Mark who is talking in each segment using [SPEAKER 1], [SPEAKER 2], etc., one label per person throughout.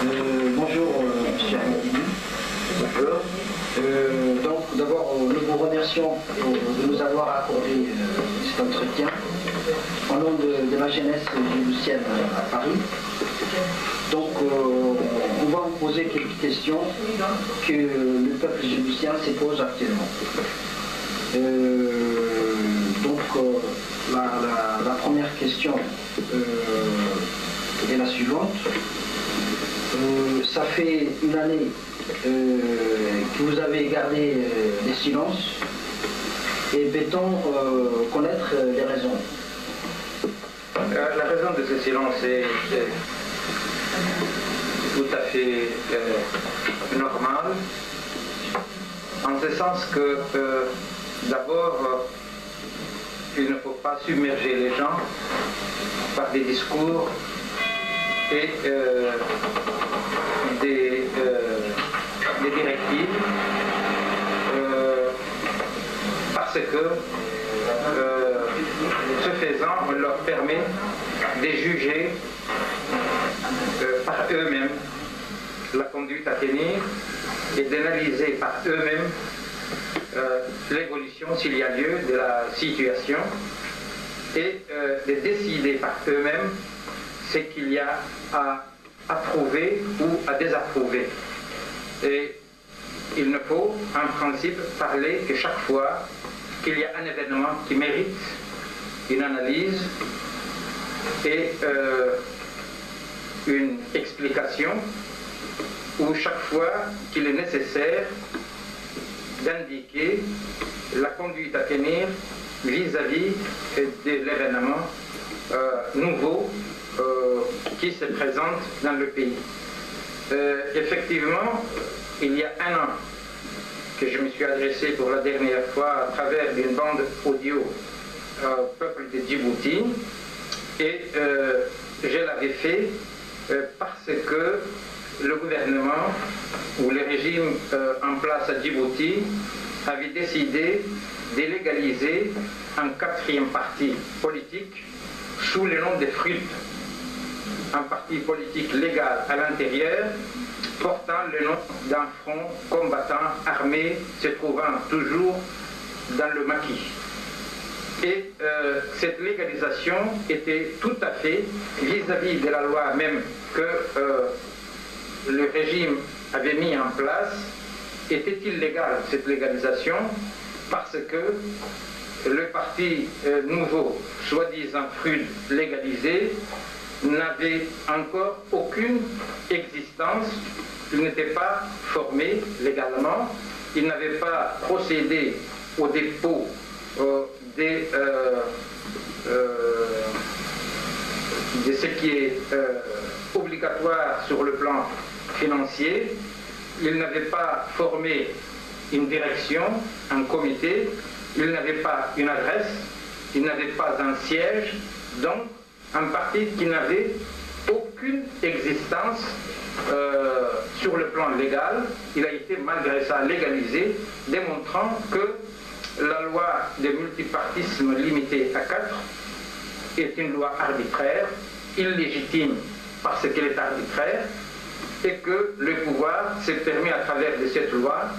[SPEAKER 1] Bonjour, monsieur Hamidini. Bonjour. Donc, d'abord, nous vous remercions de nous avoir accordé cet entretien au nom de la jeunesse djiboutienne à Paris. Donc, on va vous poser quelques questions que le peuple djiboutien se pose actuellement. La première question est la suivante. Ça fait une année que vous avez gardé des silences et peut-on connaître les raisons?
[SPEAKER 2] La raison de ce silence est tout à fait normale, en ce sens que d'abord il ne faut pas submerger les gens par des discours et des directives parce que ce faisant on leur permet de juger par eux-mêmes la conduite à tenir et d'analyser par eux-mêmes l'évolution s'il y a lieu de la situation et de décider par eux-mêmes ce qu'il y a à approuver ou à désapprouver. Et il ne faut en principe parler que chaque fois qu'il y a un événement qui mérite une analyse et une explication, ou chaque fois qu'il est nécessaire d'indiquer la conduite à tenir vis-à-vis de l'événement nouveau qui se présente dans le pays. Effectivement, il y a un an que je me suis adressé pour la dernière fois à travers une bande audio au peuple de Djibouti et je l'avais fait parce que le gouvernement ou le régime en place à Djibouti avait décidé de légaliser un quatrième parti politique sous le nom de FRUD, un parti politique légal à l'intérieur portant le nom d'un front combattant armé se trouvant toujours dans le maquis. Et cette légalisation était tout à fait vis-à-vis de la loi même que le régime avait mis en place, était illégale cette légalisation parce que le parti nouveau, soi-disant FRUD légalisé, n'avait encore aucune existence, il n'était pas formé légalement, il n'avait pas procédé au dépôt de ce qui est obligatoire sur le plan financier, il n'avait pas formé une direction, un comité, il n'avait pas une adresse, il n'avait pas un siège, donc un parti qui n'avait aucune existence sur le plan légal. Il a été malgré ça légalisé, démontrant que la loi de multipartisme limité à 4 est une loi arbitraire, illégitime parce qu'elle est arbitraire, et que le pouvoir s'est permis à travers de cette loi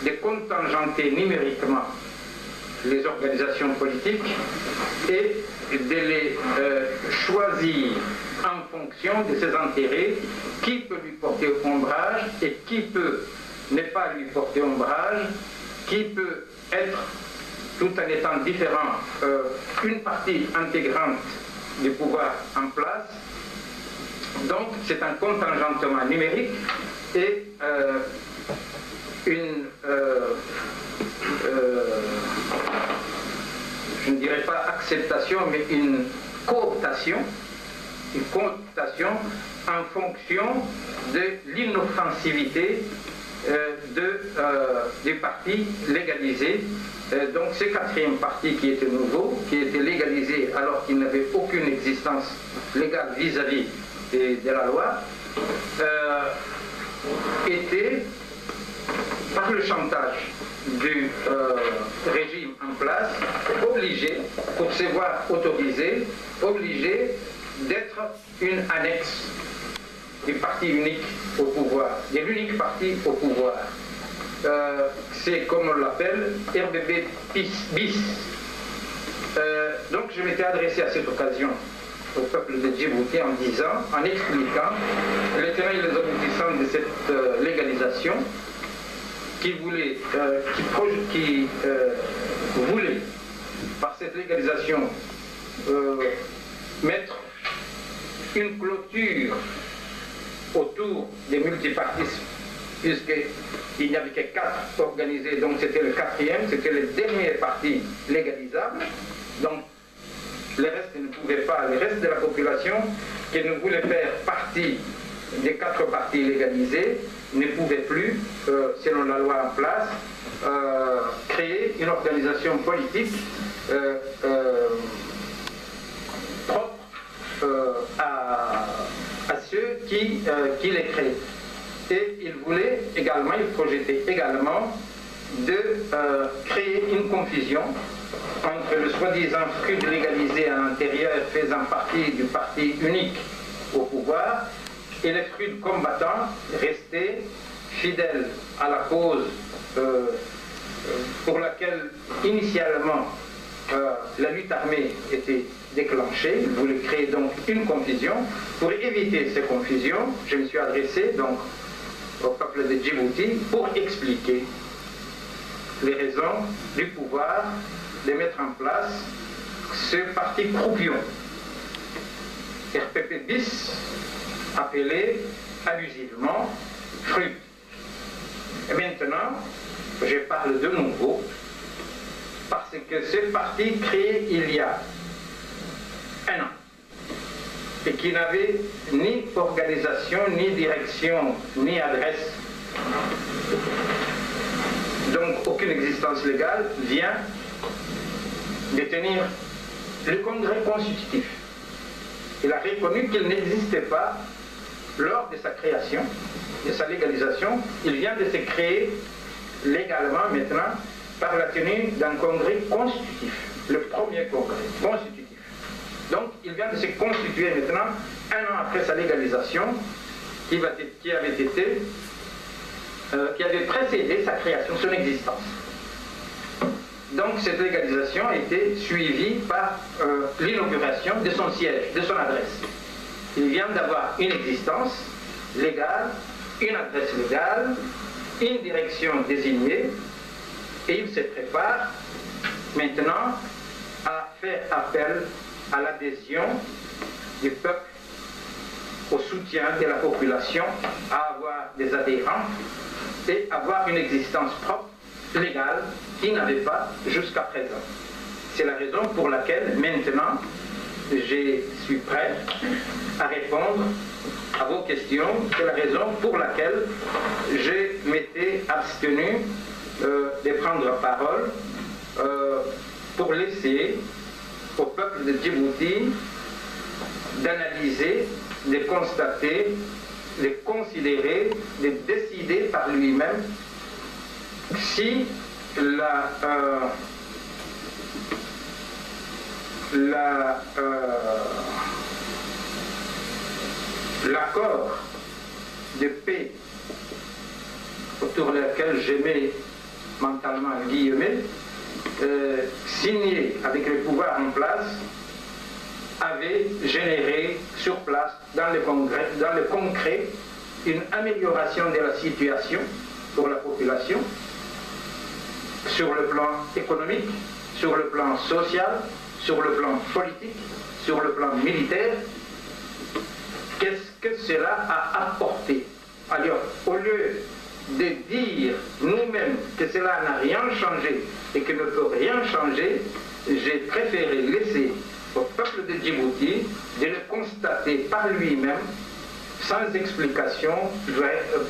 [SPEAKER 2] de contingenter numériquement les organisations politiques et de les choisir en fonction de ses intérêts, qui peut lui porter ombrage et qui peut ne pas lui porter ombrage, qui peut être, tout en étant différent, une partie intégrante du pouvoir en place. Donc c'est un contingentement numérique et je ne dirais pas acceptation, mais une cooptation en fonction de l'inoffensivité des partis légalisés. Donc ce quatrième parti qui était nouveau, qui était légalisé alors qu'il n'avait aucune existence légale vis-à-vis de la loi, était, par le chantage du régime en place, obligé, pour se voir autorisé, obligé d'être une annexe du parti unique au pouvoir, de l'unique parti au pouvoir. C'est comme on l'appelle RBB bis. Donc je m'étais adressé à cette occasion au peuple de Djibouti en disant, en expliquant les tenants et les aboutissants de cette légalisation qui voulait par cette légalisation mettre une clôture autour des multipartismes, puisqu'il n'y avait que 4 organisés, donc c'était le 4e, c'était le dernier parti légalisable. Donc les restes ne pouvaient pas, les restes de la population qui ne voulait faire partie des 4 partis légalisés ne pouvaient plus, selon la loi en place, créer une organisation politique propre à ceux qui les créent. Et il voulait également, il projetait également de créer une confusion entre le soi-disant FRUD légalisé à l'intérieur faisant partie du parti unique au pouvoir et les FRUD combattants restés fidèles à la cause pour laquelle initialement la lutte armée était déclenchée. Il voulait créer donc une confusion. Pour éviter ces confusions, je me suis adressé donc au peuple de Djibouti pour expliquer les raisons du pouvoir de mettre en place ce parti croupion, RPP bis, appelé abusivement FRUD. Et maintenant, je parle de nouveau, parce que ce parti créé il y a 1 an, et qui n'avait ni organisation, ni direction, ni adresse, donc aucune existence légale, vient de tenir le congrès constitutif. Il a reconnu qu'il n'existait pas lors de sa création, de sa légalisation. Il vient de se créer légalement maintenant par la tenue d'un congrès constitutif, le premier congrès constitutif. Donc il vient de se constituer maintenant 1 an après sa légalisation qui avait précédé sa création, son existence. Donc cette légalisation a été suivie par l'inauguration de son siège, de son adresse. Il vient d'avoir une existence légale, une adresse légale, une direction désignée, et il se prépare maintenant à faire appel à l'adhésion du peuple, au soutien de la population, à avoir des adhérents et avoir une existence propre, légale, qu'il n'avait pas jusqu'à présent. C'est la raison pour laquelle maintenant je suis prêt à répondre à vos questions. C'est la raison pour laquelle je m'étais abstenu de prendre la parole pour laisser au peuple de Djibouti d'analyser, de constater, de considérer, de décider par lui-même si l'accord de paix autour de lequel je mets mentalement un guillemet, signé avec le pouvoir en place, avait généré sur place, dans le concret, une amélioration de la situation pour la population, sur le plan économique, sur le plan social, sur le plan politique, sur le plan militaire. Qu'est-ce que cela a apporté? Alors, au lieu de dire nous-mêmes que cela n'a rien changé et que ne peut rien changer, j'ai préféré laisser au peuple de Djibouti de le constater par lui-même, sans explication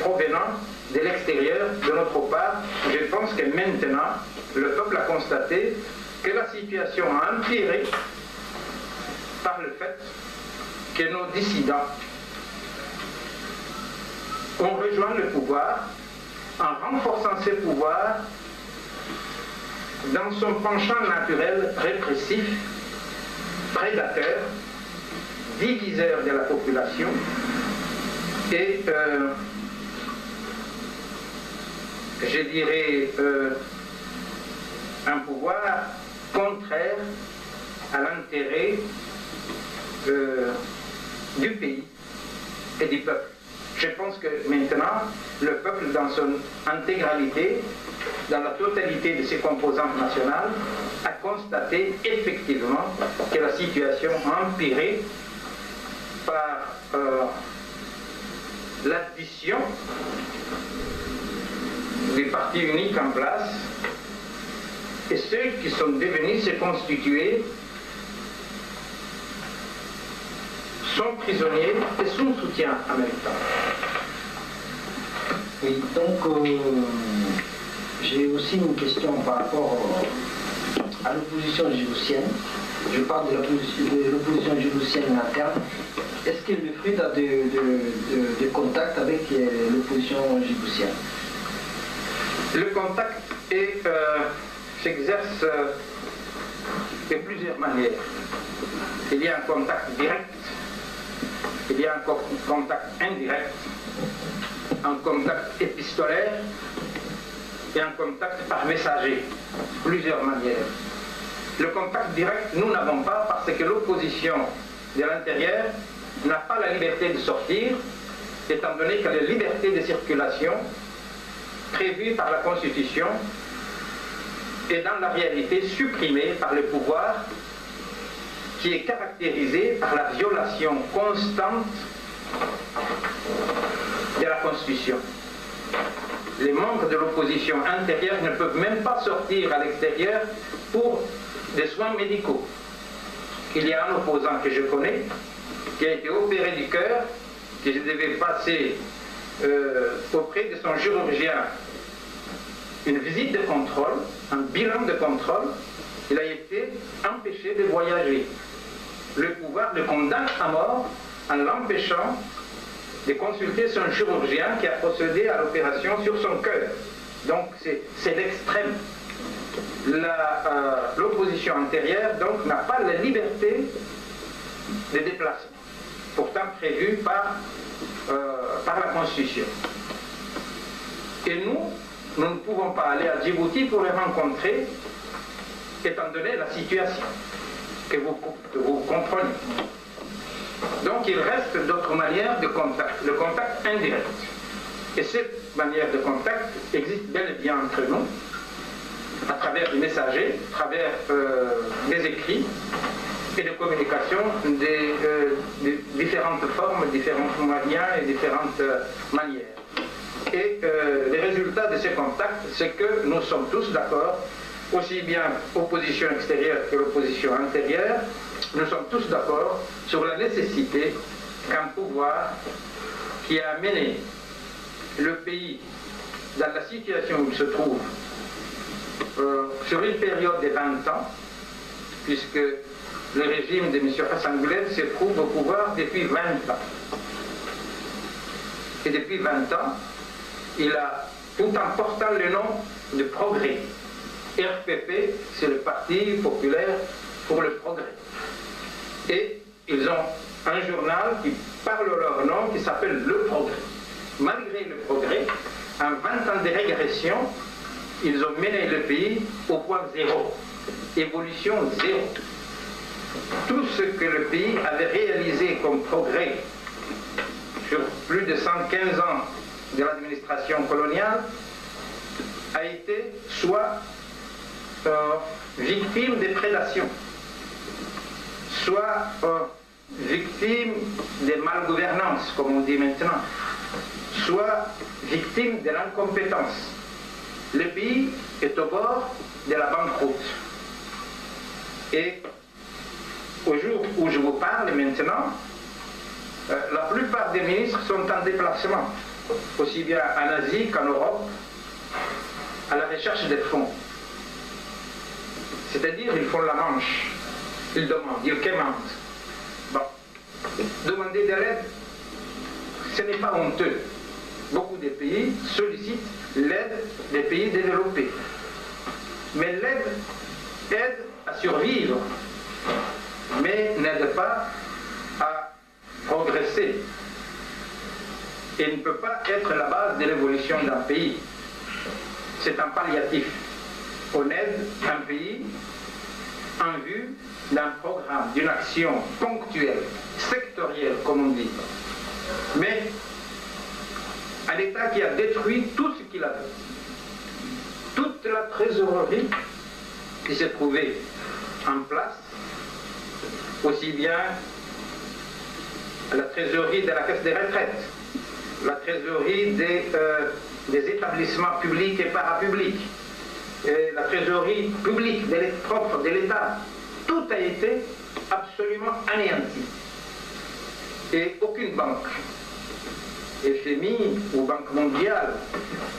[SPEAKER 2] provenant de l'extérieur, de notre part. Je pense que maintenant, le peuple a constaté que la situation a empiré par le fait que nos dissidents ont rejoint le pouvoir en renforçant ses pouvoirs dans son penchant naturel répressif, prédateur, diviseur de la population, et je dirais un pouvoir contraire à l'intérêt du pays et du peuple. Je pense que maintenant, le peuple dans son intégralité, dans la totalité de ses composantes nationales, a constaté effectivement que la situation a empiré par l'addition des partis uniques en place et ceux qui sont devenus se constituer sont prisonniers et sous soutien en même temps.
[SPEAKER 1] Oui, donc j'ai aussi une question par rapport à l'opposition djiboutienne. Je parle de l'opposition djiboutienne interne. Est-ce que le FRUD a des contacts avec l'opposition djiboutienne?
[SPEAKER 2] Le contact s'exerce de plusieurs manières. Il y a un contact direct, il y a un contact indirect, un contact épistolaire et un contact par messager. Plusieurs manières. Le contact direct, nous n'avons pas parce que l'opposition de l'intérieur n'a pas la liberté de sortir, étant donné que la liberté de circulation prévue par la Constitution est dans la réalité supprimée par le pouvoir qui est caractérisé par la violation constante de la Constitution. Les membres de l'opposition intérieure ne peuvent même pas sortir à l'extérieur pour des soins médicaux. Il y a un opposant que je connais qui a été opéré du cœur, qui devait passer auprès de son chirurgien une visite de contrôle, un bilan de contrôle. Il a été empêché de voyager. Le pouvoir le condamne à mort en l'empêchant de consulter son chirurgien qui a procédé à l'opération sur son cœur. Donc c'est l'extrême. L'opposition antérieure donc n'a pas la liberté de déplacement, pourtant prévue par la Constitution. Et nous ne pouvons pas aller à Djibouti pour les rencontrer, étant donné la situation que vous comprenez. Donc il reste d'autres manières de contact, le contact indirect. Et cette manière de contact existe bel et bien entre nous, à travers des messagers, à travers des écrits et de communication, des différentes formes, différents moyens et différentes manières. Et les résultats de ces contacts, c'est que nous sommes tous d'accord, aussi bien opposition extérieure que l'opposition intérieure, nous sommes tous d'accord sur la nécessité qu'un pouvoir qui a amené le pays dans la situation où il se trouve sur une période de 20 ans, puisque le régime de M. Hassan Ouled se trouve au pouvoir depuis 20 ans. Et depuis 20 ans, il a, tout en portant le nom de Progrès, RPP, c'est le Parti populaire pour le progrès. Et ils ont un journal qui parle leur nom, qui s'appelle Le Progrès. Malgré le progrès, en 20 ans de régression, ils ont mené le pays au point zéro. Évolution zéro. Tout ce que le pays avait réalisé comme progrès sur plus de 115 ans de l'administration coloniale a été soit victime des prédations, soit victime des malgouvernances, comme on dit maintenant, soit victime de l'incompétence. Le pays est au bord de la banqueroute. Et au jour où je vous parle maintenant, la plupart des ministres sont en déplacement, aussi bien en Asie qu'en Europe, à la recherche des fonds. C'est-à-dire, ils font la manche, ils demandent, ils quémantent. Bon, demander de l'aide, ce n'est pas honteux. Beaucoup de pays sollicitent l'aide des pays développés. Mais l'aide aide à survivre, mais n'aide pas à progresser. et ne peut pas être la base de l'évolution d'un pays. C'est un palliatif. On aide un pays en vue d'un programme, d'une action ponctuelle, sectorielle, comme on dit. Mais un État qui a détruit tout ce qu'il avait. Toute la trésorerie qui s'est trouvée en place, aussi bien la trésorerie de la caisse des retraites, la trésorerie des établissements publics et parapublics, et la trésorerie publique propre de l'État, tout a été absolument anéanti. Et aucune banque, FMI ou Banque mondiale,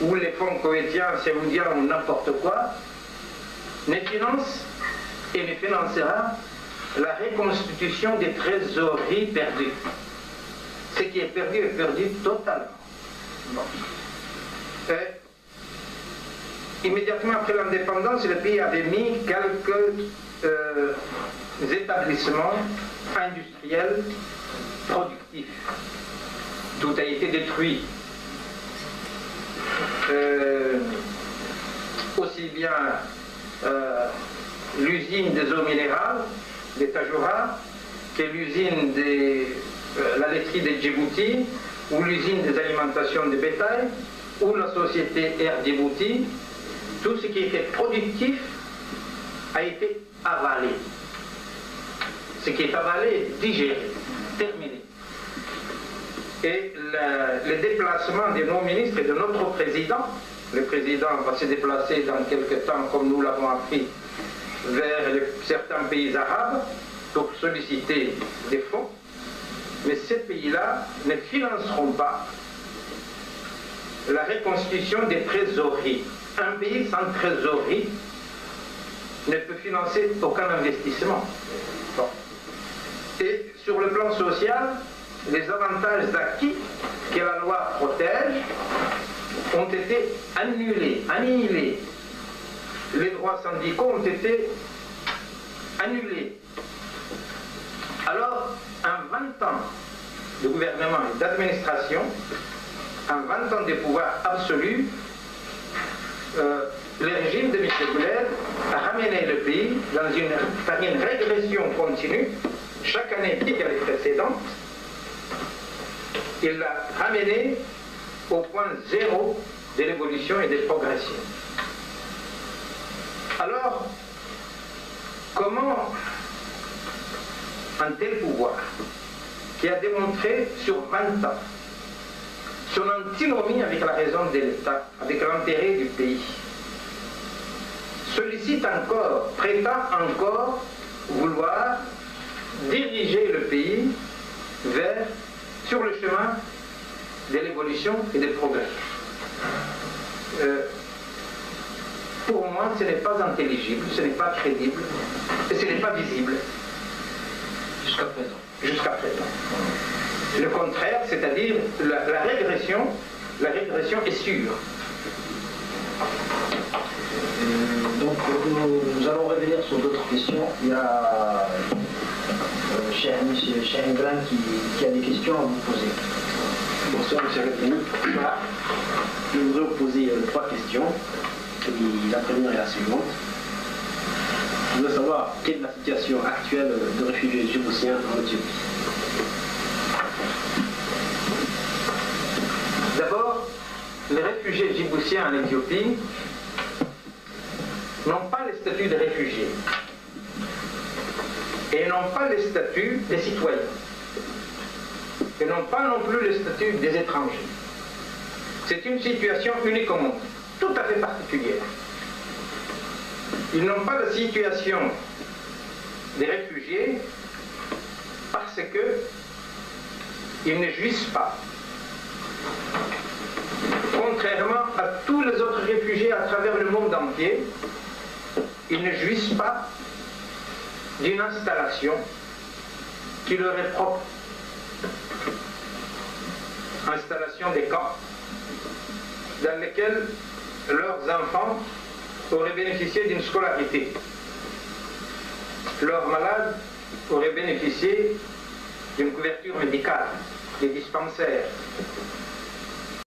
[SPEAKER 2] ou les fonds koweïtiens, saoudiens ou n'importe quoi, ne finance et ne financera la reconstitution des trésoreries perdues. Ce qui est perdu totalement. Bon. Immédiatement après l'indépendance, le pays avait mis quelques établissements industriels productifs. Tout a été détruit. Aussi bien l'usine des eaux minérales, des Tajoura, que l'usine de la laiterie de Djibouti, ou l'usine des alimentations de bétail, ou la société Air Djibouti. Tout ce qui était productif a été avalé. Ce qui est avalé, digéré, terminé. Et le déplacement de nos ministres et de notre président, le président va se déplacer dans quelques temps, comme nous l'avons appris, vers certains pays arabes pour solliciter des fonds. Mais ces pays-là ne financeront pas la reconstitution des trésoreries. Un pays sans trésorerie ne peut financer aucun investissement. Bon. Et sur le plan social, les avantages acquis que la loi protège ont été annihilés. Les droits syndicaux ont été annulés. Alors, en 20 ans de gouvernement et d'administration, en 20 ans de pouvoir absolu, le régime de M. Goulet a ramené le pays par une régression continue, chaque année plus que les précédentes. Il l'a ramené au point zéro de l'évolution et des progressions. Alors, comment un tel pouvoir, qui a démontré sur 20 ans son antinomie avec la raison de l'État, avec l'intérêt du pays, sollicite encore, prétend encore vouloir diriger le pays sur le chemin de l'évolution et des progrès. Pour moi, ce n'est pas intelligible, ce n'est pas crédible, et ce n'est pas visible.
[SPEAKER 1] Jusqu'à présent.
[SPEAKER 2] Jusqu'à présent. Le contraire, c'est-à-dire la régression est sûre.
[SPEAKER 1] Donc nous allons revenir sur d'autres questions. Il y a M. Ibrahim qui a des questions à vous poser.
[SPEAKER 3] Bonsoir M. Redveni. Je voudrais vous poser 3 questions. Et la première est la suivante. Je voudrais savoir quelle est la situation actuelle de réfugiés djiboutiens en Éthiopie.
[SPEAKER 2] D'abord, les réfugiés djiboutiens en Éthiopie n'ont pas le statut de réfugiés et n'ont pas le statut des citoyens et n'ont pas non plus le statut des étrangers. C'est une situation unique au monde, tout à fait particulière. Ils n'ont pas la situation des réfugiés parce qu'ils ne jouissent pas, contrairement à tous les autres réfugiés à travers le monde entier, ils ne jouissent pas d'une installation qui leur est propre. Installation des camps dans lesquels leurs enfants auraient bénéficié d'une scolarité. Leurs malades auraient bénéficié d'une couverture médicale, des dispensaires,